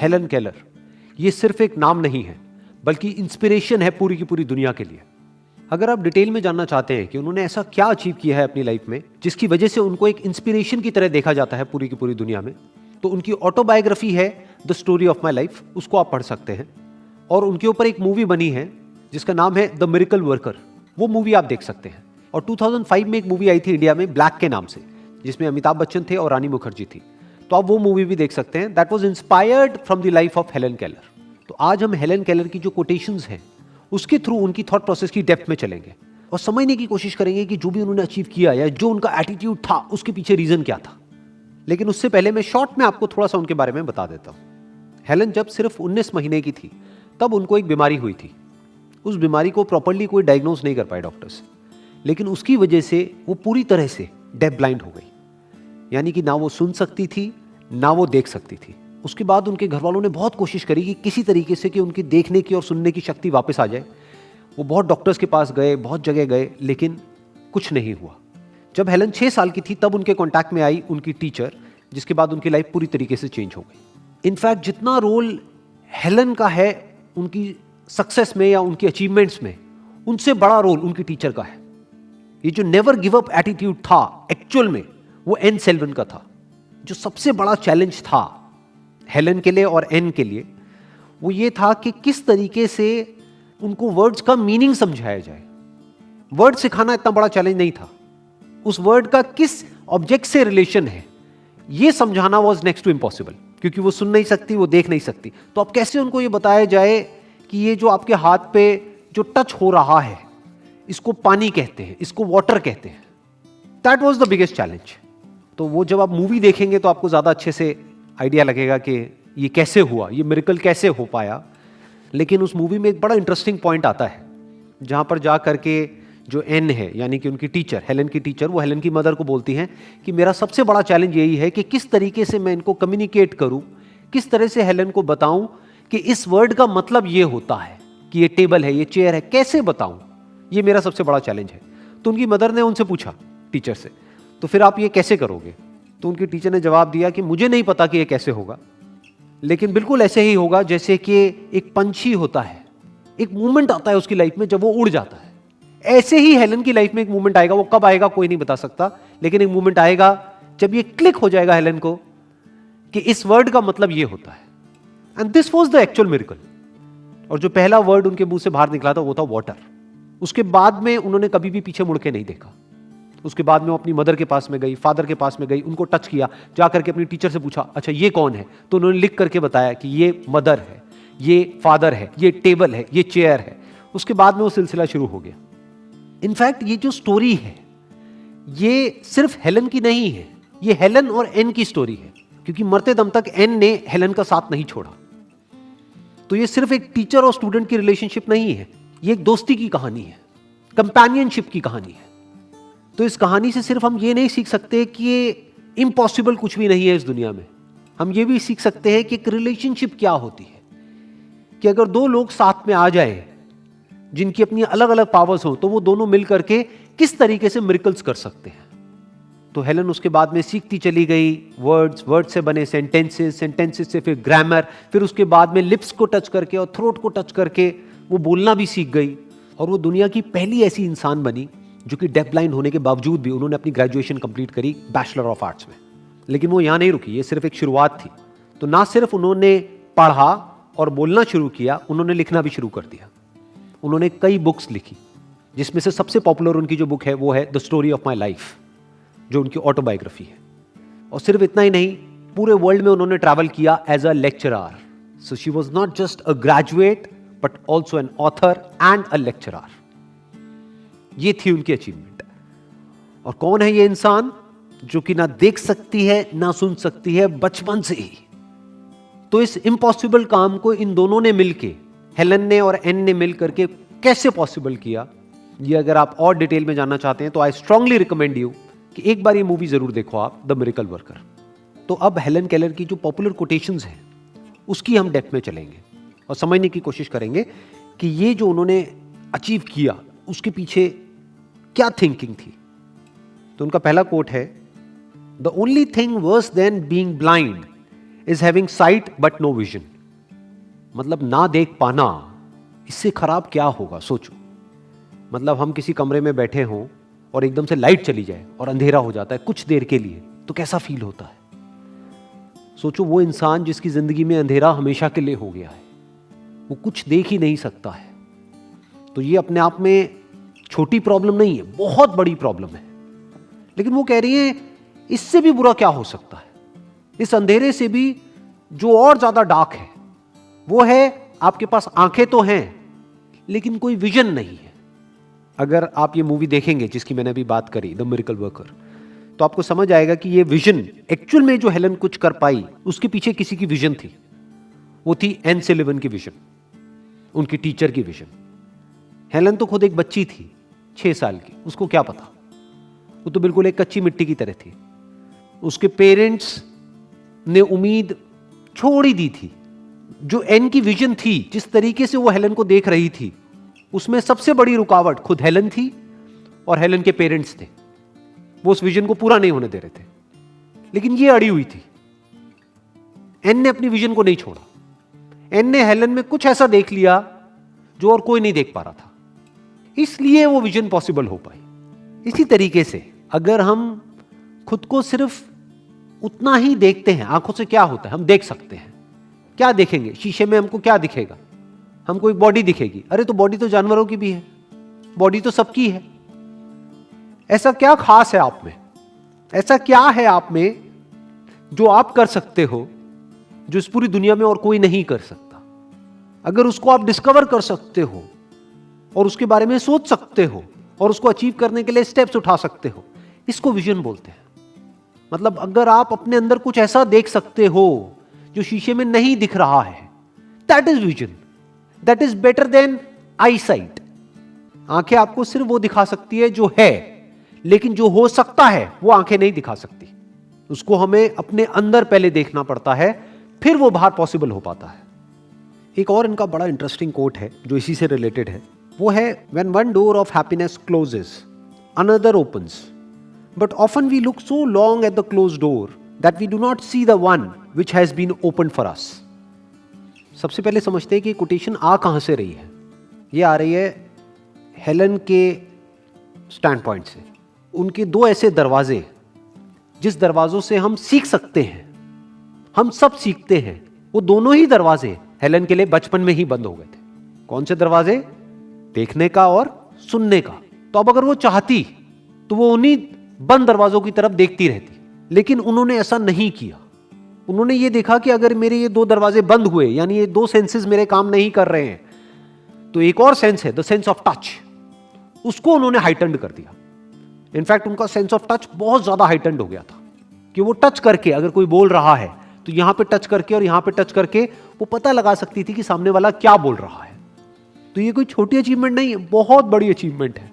Helen Keller, ये सिर्फ एक नाम नहीं है बल्कि इंस्पिरेशन है पूरी की पूरी दुनिया के लिए। अगर आप डिटेल में जानना चाहते हैं कि उन्होंने ऐसा क्या अचीव किया है अपनी लाइफ में जिसकी वजह से उनको एक इंस्पिरेशन की तरह देखा जाता है पूरी की पूरी दुनिया में, तो उनकी ऑटोबायोग्राफी है the story of my life, उसको आप पढ़ सकते हैं। और उनके ऊपर एक मूवी बनी है जिसका नाम है द मिरेकल वर्कर, वो मूवी आप देख सकते हैं। और 2005 में एक मूवी आई थी इंडिया में ब्लैक के नाम से, जिसमें अमिताभ बच्चन थे और रानी मुखर्जी थी, तो आप वो मूवी भी देख सकते हैं। That was inspired from the life of Helen Keller. तो आज हम हेलन केलर की जो कोटेशंस हैं उसके थ्रू उनकी थॉट प्रोसेस की डेप्थ में चलेंगे और समझने की कोशिश करेंगे कि जो भी उन्होंने अचीव किया या जो उनका एटीट्यूड था उसके पीछे रीजन क्या था। लेकिन उससे पहले मैं शॉर्ट में आपको थोड़ा सा उनके बारे में बता देता हूं। हेलन जब सिर्फ 19 महीने की थी तब उनको एक बीमारी हुई थी। उस बीमारी को प्रॉपर्ली कोई डायग्नोज नहीं कर पाए डॉक्टर्स, लेकिन उसकी वजह से वो पूरी तरह से डेफ ब्लाइंड हो गई, यानी कि ना वो सुन सकती थी ना वो देख सकती थी। उसके बाद उनके घर वालों ने बहुत कोशिश करी कि किसी तरीके से कि उनकी देखने की और सुनने की शक्ति वापस आ जाए। वो बहुत डॉक्टर्स के पास गए, बहुत जगह गए, लेकिन कुछ नहीं हुआ। जब हेलन 6 साल की थी तब उनके कांटेक्ट में आई उनकी टीचर, जिसके बाद उनकी लाइफ पूरी तरीके से चेंज हो गई। इनफैक्ट जितना रोल हेलन का है उनकी सक्सेस में या उनकी अचीवमेंट्स में, उनसे बड़ा रोल उनकी टीचर का है। ये जो नेवर गिव अप एटीट्यूड था एक्चुअल में वो एन सेल्वन का था। जो सबसे बड़ा चैलेंज था हेलन के लिए और एन के लिए वो ये था कि किस तरीके से उनको वर्ड्स का मीनिंग समझाया जाए। वर्ड सिखाना इतना बड़ा चैलेंज नहीं था, उस वर्ड का किस ऑब्जेक्ट से रिलेशन है ये समझाना वाज नेक्स्ट टू इम्पॉसिबल, क्योंकि वो सुन नहीं सकती, वो देख नहीं सकती। तो अब कैसे उनको ये बताया जाए कि ये जो आपके हाथ पे जो टच हो रहा है इसको पानी कहते हैं, इसको वाटर कहते हैं। That was the biggest challenge. तो वो जब आप मूवी देखेंगे तो आपको ज़्यादा अच्छे से आइडिया लगेगा कि ये कैसे हुआ, ये मिरेकल कैसे हो पाया। लेकिन उस मूवी में एक बड़ा इंटरेस्टिंग पॉइंट आता है जहाँ पर जा करके जो एन है यानी कि उनकी टीचर, हेलन की टीचर, वो हेलन की मदर को बोलती हैं कि मेरा सबसे बड़ा चैलेंज यही है कि किस तरीके से मैं इनको कम्युनिकेट करूँ, किस तरह से हेलन को बताऊँ कि इस वर्ड का मतलब ये होता है कि ये टेबल है, ये चेयर है, कैसे बताऊँ, ये मेरा सबसे बड़ा चैलेंज है। तो उनकी मदर ने उनसे पूछा टीचर से, तो फिर आप ये कैसे करोगे? तो उनकी टीचर ने जवाब दिया कि मुझे नहीं पता कि ये कैसे होगा, लेकिन बिल्कुल ऐसे ही होगा जैसे कि एक पंछी होता है, एक मूवमेंट आता है उसकी लाइफ में जब वो उड़ जाता है, ऐसे ही हेलन की लाइफ में एक मूवमेंट आएगा। वो कब आएगा कोई नहीं बता सकता, लेकिन एक मूवमेंट आएगा जब ये क्लिक हो जाएगा हेलन को कि इस वर्ड का मतलब ये होता है। And this was the actual miracle. और जो पहला वर्ड उनके मुंह से बाहर निकला था वो था वाटर। उसके बाद में उन्होंने कभी भी पीछे मुड़ के नहीं देखा। उसके बाद में वो अपनी मदर के पास में गई, फादर के पास में गई, उनको टच किया, जा करके अपनी टीचर से पूछा अच्छा ये कौन है, तो उन्होंने लिख करके बताया कि ये मदर है, ये फादर है, ये टेबल है, ये चेयर है। उसके बाद में वो सिलसिला शुरू हो गया। इनफैक्ट ये जो स्टोरी है ये सिर्फ हेलन की नहीं है, ये हेलन और एन की स्टोरी है, क्योंकि मरते दम तक एन ने हेलन का साथ नहीं छोड़ा। तो ये सिर्फ एक टीचर और स्टूडेंट की रिलेशनशिप नहीं है, ये एक दोस्ती की कहानी है, कंपेनियनशिप की कहानी है। तो इस कहानी से सिर्फ हम ये नहीं सीख सकते कि ये इम्पॉसिबल कुछ भी नहीं है इस दुनिया में, हम ये भी सीख सकते हैं कि एक रिलेशनशिप क्या होती है, कि अगर दो लोग साथ में आ जाए जिनकी अपनी अलग अलग पावर्स हो तो वो दोनों मिल करके किस तरीके से मिरेकल्स कर सकते हैं। तो हेलन उसके बाद में सीखती चली गई वर्ड्स, वर्ड से बने सेंटेंसेस, सेंटेंसेस से फिर ग्रामर, फिर उसके बाद में लिप्स को टच करके और थ्रोट को टच करके वो बोलना भी सीख गई। और वो दुनिया की पहली ऐसी इंसान बनी जो कि डेफ ब्लाइंड होने के बावजूद भी उन्होंने अपनी ग्रेजुएशन कंप्लीट करी बैचलर ऑफ आर्ट्स में। लेकिन वो यहाँ नहीं रुकी, ये सिर्फ एक शुरुआत थी। तो ना सिर्फ उन्होंने पढ़ा और बोलना शुरू किया, उन्होंने लिखना भी शुरू कर दिया। उन्होंने कई बुक्स लिखी, जिसमें से सबसे पॉपुलर उनकी जो बुक है वो है the story of my life, जो उनकी ऑटोबायोग्राफी है। और सिर्फ इतना ही नहीं, पूरे वर्ल्ड में उन्होंने ट्रैवल किया as a lecturer. So she was not just a graduate but also an author and a lecturer. ये थी उनकी अचीवमेंट। और कौन है ये इंसान जो कि ना देख सकती है ना सुन सकती है बचपन से ही? तो इस इम्पॉसिबल काम को इन दोनों ने मिलके, हेलन ने और एन ने मिल करके कैसे पॉसिबल किया, ये अगर आप और डिटेल में जानना चाहते हैं तो आई स्ट्रांगली रिकमेंड यू कि एक बार ये मूवी जरूर देखो आप, द मिरेकल वर्कर। तो अब हेलन केलर की जो पॉपुलर कोटेशंस हैं उसकी हम डेप्थ में चलेंगे और समझने की कोशिश करेंगे कि ये जो उन्होंने अचीव किया उसके पीछे क्या थिंकिंग थी। तो उनका पहला कोट है, the only thing worse than being blind is having sight but no vision. मतलब ना देख पाना, इससे खराब क्या होगा सोचो। मतलब हम किसी कमरे में बैठे हों और एकदम से लाइट चली जाए और अंधेरा हो जाता है कुछ देर के लिए, तो कैसा फील होता है। सोचो वो इंसान जिसकी जिंदगी में अंधेरा हमेशा के लिए हो गया है, वो कुछ देख ही नहीं सकता है। तो ये अपने आप में छोटी प्रॉब्लम नहीं है, बहुत बड़ी प्रॉब्लम है। लेकिन वो कह रही है इससे भी बुरा क्या हो सकता है। इस अंधेरे से भी जो और ज्यादा डार्क है वो है आपके पास आंखें तो हैं लेकिन कोई विजन नहीं है। अगर आप ये मूवी देखेंगे जिसकी मैंने अभी बात करी, द मिरेकल वर्कर, तो आपको समझ आएगा कि ये विजन एक्चुअल में जो हेलन कुछ कर पाई उसके पीछे किसी की विजन थी। वो थी एन सिलिवन की विजन, उनकी टीचर की विजन। हेलन तो खुद एक बच्ची थी 6 साल की, उसको क्या पता, वो तो बिल्कुल एक कच्ची मिट्टी की तरह थी। उसके पेरेंट्स ने उम्मीद छोड़ ही दी थी। जो एन की विजन थी, जिस तरीके से वो हेलन को देख रही थी, उसमें सबसे बड़ी रुकावट खुद हेलन थी और हेलन के पेरेंट्स थे। वो उस विजन को पूरा नहीं होने दे रहे थे, लेकिन ये अड़ी हुई थी। एन ने अपनी विजन को नहीं छोड़ा। एन ने हेलन में कुछ ऐसा देख लिया जो और कोई नहीं देख पा रहा था, इसलिए वो विजन पॉसिबल हो पाई। इसी तरीके से अगर हम खुद को सिर्फ उतना ही देखते हैं, आंखों से क्या होता है, हम देख सकते हैं। क्या देखेंगे शीशे में, हमको क्या दिखेगा, हमको एक बॉडी दिखेगी। अरे तो बॉडी तो जानवरों की भी है, बॉडी तो सबकी है। ऐसा क्या खास है आप में, ऐसा क्या है आप में जो आप कर सकते हो जो इस पूरी दुनिया में और कोई नहीं कर सकता। अगर उसको आप डिस्कवर कर सकते हो और उसके बारे में सोच सकते हो और उसको अचीव करने के लिए स्टेप्स उठा सकते हो, इसको विजन बोलते हैं। मतलब अगर आप अपने अंदर कुछ ऐसा देख सकते हो जो शीशे में नहीं दिख रहा है, that is vision. That is better than eyesight. आंखें आपको सिर्फ वो दिखा सकती है जो है, लेकिन जो हो सकता है वो आंखें नहीं दिखा सकती। उसको हमें अपने अंदर पहले देखना पड़ता है, फिर वो बाहर पॉसिबल हो पाता है। एक और इनका बड़ा इंटरेस्टिंग कोट है जो इसी से रिलेटेड है, वो है when one door of happiness closes, another opens. But often we look so long at the closed door that we do not see the one which has been opened for us. सबसे पहले समझते हैं कि quotation आ कहां से रही है। ये आ रही है हेलन के स्टैंड पॉइंट से। उनके 2 ऐसे दरवाजे जिस दरवाजों से हम सीख सकते हैं, हम सब सीखते हैं, वो दोनों ही दरवाजे हेलन के लिए बचपन में ही बंद हो गए थे। कौन से दरवाजे? देखने का और सुनने का। तो अब अगर वो चाहती तो वो उन्हीं बंद दरवाजों की तरफ देखती रहती, लेकिन उन्होंने ऐसा नहीं किया। उन्होंने ये देखा कि अगर मेरे ये 2 दरवाजे बंद हुए, यानी ये 2 सेंसेस मेरे काम नहीं कर रहे हैं, तो एक और सेंस है, द सेंस ऑफ टच, उसको उन्होंने हाइटेंड कर दिया। इनफैक्ट उनका सेंस ऑफ टच बहुत ज्यादा हाइटेंड हो गया था कि वो टच करके, अगर कोई बोल रहा है तो यहां पे टच करके और यहां पे टच करके वो पता लगा सकती थी कि सामने वाला क्या बोल रहा है। तो ये कोई छोटी अचीवमेंट नहीं है, बहुत बड़ी अचीवमेंट है।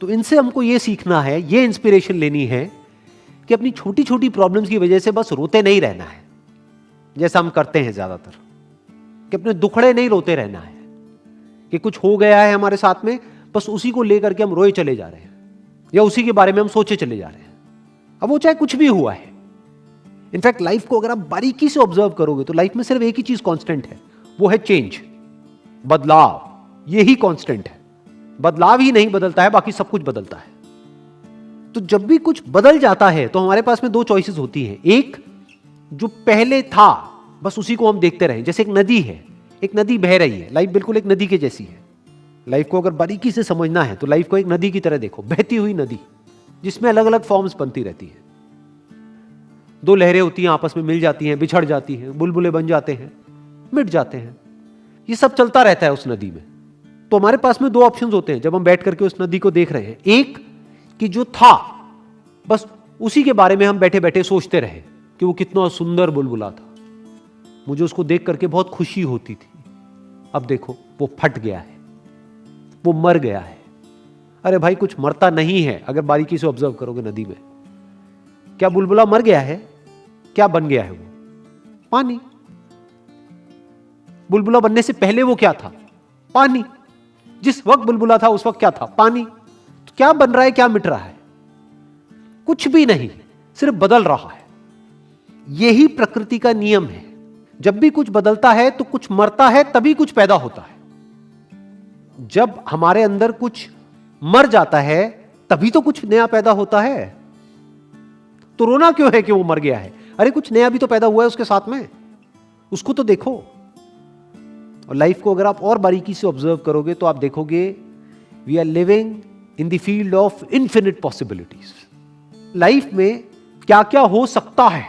तो इनसे हमको ये सीखना है, ये इंस्पिरेशन लेनी है कि अपनी छोटी छोटी प्रॉब्लम्स की वजह से बस रोते नहीं रहना है, जैसा हम करते हैं ज्यादातर, कि अपने दुखड़े नहीं रोते रहना है कि कुछ हो गया है हमारे साथ में, बस उसी को लेकर के हम रोए चले जा रहे हैं या उसी के बारे में हम सोचे चले जा रहे हैं। अब वो चाहे कुछ भी हुआ है। इनफैक्ट लाइफ को अगर आप बारीकी से ऑब्जर्व करोगे तो लाइफ में सिर्फ एक ही चीज कांस्टेंट है, वो है चेंज, बदलाव। यही कांस्टेंट है। बदलाव ही नहीं बदलता है, बाकी सब कुछ बदलता है। तो जब भी कुछ बदल जाता है तो हमारे पास में 2 चॉइसेस होती हैं। एक, जो पहले था बस उसी को हम देखते रहें। जैसे एक नदी है, एक नदी बह रही है, लाइफ बिल्कुल एक नदी के जैसी है। लाइफ को अगर बारीकी से समझना है तो लाइफ को एक नदी की तरह देखो, बहती हुई नदी जिसमें अलग अलग फॉर्म्स बनती रहती है। 2 लहरें होती हैं, आपस में मिल जाती हैं, बिछड़ जाती हैं, बुलबुले बन जाते हैं, मिट जाते हैं। ये सब चलता रहता है उस नदी में। तो हमारे पास में 2 ऑप्शंस होते हैं जब हम बैठ करके उस नदी को देख रहे हैं। एक कि जो था बस उसी के बारे में हम बैठे बैठे सोचते रहे कि वो कितना सुंदर बुलबुला था, मुझे उसको देख करके बहुत खुशी होती थी। अब देखो वो फट गया है, वो मर गया है। अरे भाई कुछ मरता नहीं है। अगर बारीकी से ऑब्जर्व करोगे नदी में, क्या बुलबुला मर गया है? क्या बन गया है? वो पानी। बुलबुला बनने से पहले वो क्या था? पानी। जिस वक्त बुलबुला था उस वक्त क्या था? पानी। तो क्या बन रहा है, क्या मिट रहा है? कुछ भी नहीं, सिर्फ बदल रहा है। यही प्रकृति का नियम है। जब भी कुछ बदलता है तो कुछ मरता है, तभी कुछ पैदा होता है। जब हमारे अंदर कुछ मर जाता है तभी तो कुछ नया पैदा होता है। तो रोना क्यों है कि वो मर गया है? अरे कुछ नया भी तो पैदा हुआ है उसके साथ में, उसको तो देखो। और लाइफ को अगर आप और बारीकी से ऑब्जर्व करोगे तो आप देखोगे we are living in the field of infinite possibilities. Life में क्या क्या हो सकता है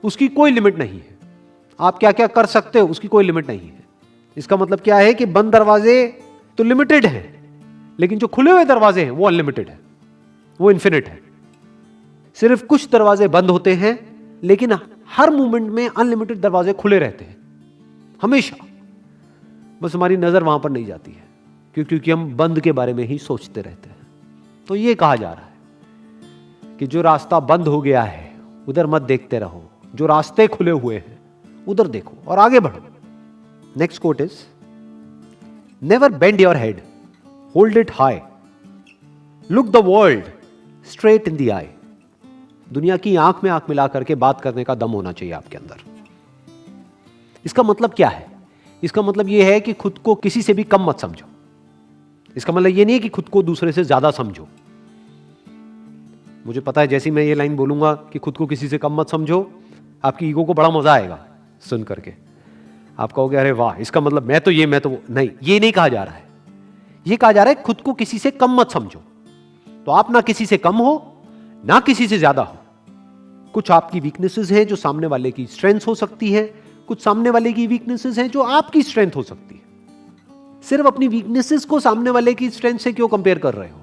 उसकी कोई लिमिट नहीं है। आप क्या क्या कर सकते हो उसकी कोई लिमिट नहीं है। इसका मतलब क्या है कि बंद दरवाजे तो लिमिटेड हैं, लेकिन जो खुले हुए दरवाजे हैं वो अनलिमिटेड है, वो इन्फिनिट है। सिर्फ कुछ दरवाजे बंद होते हैं, लेकिन हर मोमेंट में अनलिमिटेड दरवाजे खुले रहते हैं हमेशा। बस हमारी नजर वहां पर नहीं जाती है क्योंकि हम बंद के बारे में ही सोचते रहते हैं। तो ये कहा जा रहा है कि जो रास्ता बंद हो गया है उधर मत देखते रहो, जो रास्ते खुले हुए हैं उधर देखो और आगे बढ़ो। Next quote is never bend your head, hold it high, look the world straight in the eye. दुनिया की आंख में आंख मिला करके बात करने का दम होना चाहिए आपके अंदर। इसका मतलब क्या है? इसका मतलब यह है कि खुद को किसी से भी कम मत समझो। इसका मतलब यह नहीं है कि खुद को दूसरे से ज्यादा समझो। मुझे पता है जैसे मैं ये लाइन बोलूंगा कि खुद को किसी से कम मत समझो, आपकी ईगो को बड़ा मजा आएगा सुन करके। आप कहोगे अरे वाह, इसका मतलब मैं तो ये मैं तो वो। नहीं, ये नहीं कहा जा रहा है। ये कहा जा रहा है खुद को किसी से कम मत समझो। तो आप ना किसी से कम हो ना किसी से ज्यादा हो। कुछ आपकी वीकनेसेस हैं जो सामने वाले की स्ट्रेंथ हो सकती है, कुछ सामने वाले की वीकनेसेस हैं जो आपकी स्ट्रेंथ हो सकती है। सिर्फ अपनी वीकनेसेस को सामने वाले की स्ट्रेंथ से क्यों कंपेयर कर रहे हो?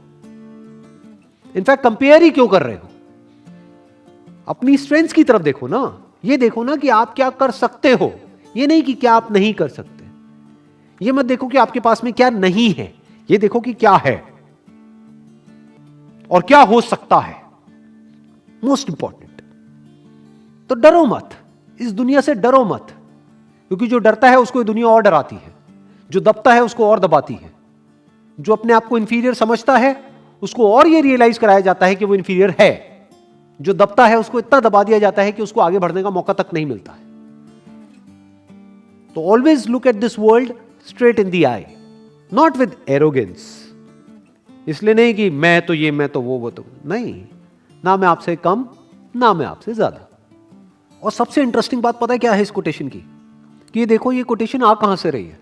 इनफैक्ट कंपेयर ही क्यों कर रहे हो? अपनी स्ट्रेंथ्स की तरफ देखो ना। ये देखो ना कि आप क्या कर सकते हो, ये नहीं कि क्या आप नहीं कर सकते। ये मत देखो कि आपके पास में क्या नहीं है, ये देखो कि क्या है और क्या हो सकता है। Most important. तो डरो मत, इस दुनिया से डरो मत, क्योंकि जो डरता है उसको ये दुनिया और डराती है, जो दबता है उसको और दबाती है, जो अपने आप को इंफीरियर समझता है उसको और ये रियलाइज कराया जाता है कि वो इंफीरियर है, जो दबता है उसको इतना दबा दिया जाता है कि उसको आगे बढ़ने का मौका तक नहीं मिलता है। तो always look at this world straight in the I, not with arrogance. इसलिए नहीं कि मैं तो ये मैं तो वो तो नहीं, ना मैं आपसे कम ना मैं आपसे ज्यादा। और सबसे इंटरेस्टिंग बात पता है क्या है इस कोटेशन की? कि ये देखो, ये कोटेशन आ कहां से रही है।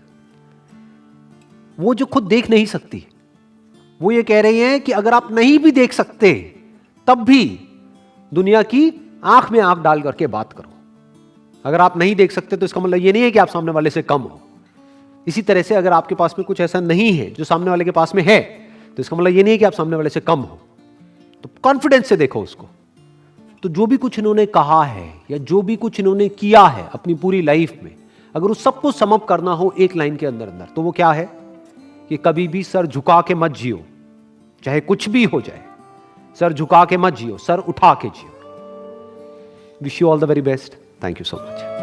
वो जो खुद देख नहीं सकती, वो ये कह रही है कि अगर आप नहीं भी देख सकते तब भी दुनिया की आंख में आंख डाल करके बात करो। अगर आप नहीं देख सकते तो इसका मतलब ये नहीं है कि आप सामने वाले से कम हो। इसी तरह से अगर आपके पास में कुछ ऐसा नहीं है जो सामने वाले के पास में है, तो इसका मतलब ये नहीं है कि आप सामने वाले से कम हो। तो कॉन्फिडेंस से देखो उसको। तो जो भी कुछ इन्होंने कहा है या जो भी कुछ इन्होंने किया है अपनी पूरी लाइफ में, अगर उस सबको सम अप करना हो एक लाइन के अंदर अंदर, तो वो क्या है कि कभी भी सर झुका के मत जियो, चाहे कुछ भी हो जाए। सर झुका के मत जियो, सर उठा के जियो। Wish you all the very best. Thank you so much.